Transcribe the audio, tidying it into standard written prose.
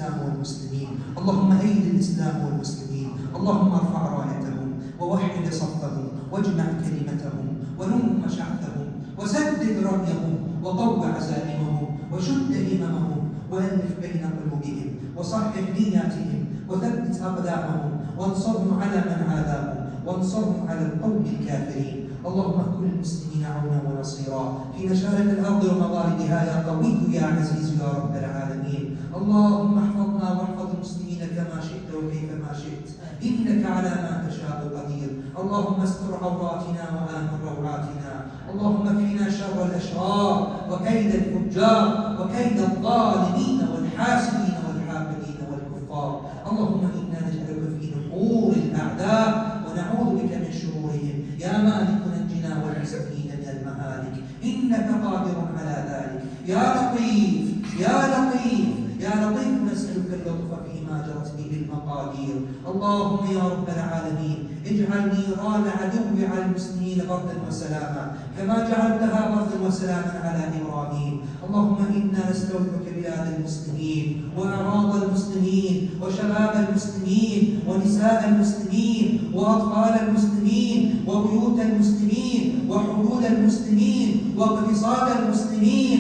الإسلام والمسلمين، اللهم أيد الإسلام والمسلمين، اللهم ارفع رايتهم ووحد صفهم واجمع كلمتهم ونم شعثهم وسدد رميهم وقو عزائمهم وشد هممهم وألف بين قلوبهم وصحح نياتهم وثبت أقدامهم وانصرهم على من عاداهم وانصرهم على القوم الكافرين. اللهم كن المسلمين عونا ونصيرا في مشارق الأرض ومغاربها يا قوي يا عزيز يا رب العالمين. اللهم احفظنا واحفظ المسلمين كما شئت وكيفما شئت، إنك على ما تشاء قدير. اللهم استر عوراتنا وآمن روعاتنا، اللهم اكفنا شر الأشرار وكيد الفجار وكيد الظالمين والحاسدين والحاقدين والكفار. اللهم إنا نجعلك في نحور الأعداء ونعوذ بك من شرورهم. يا مالك نجنا والمسلمين من المهالك، إنك قادر على ذلك. يا لطيف يا لطيف يا لطيف نسألك اللطف فيما جرت به المقادير. اللهم يا رب العالمين اجعل نيران عدو على المسلمين بردا وسلاما كما جعلتها بردا وسلاما على إبراهيم. اللهم إنا نستودعك بلاد المسلمين وأعراض المسلمين وشباب المسلمين ونساء المسلمين وأطفال المسلمين وبيوت المسلمين وحدود المسلمين واقتصاد المسلمين.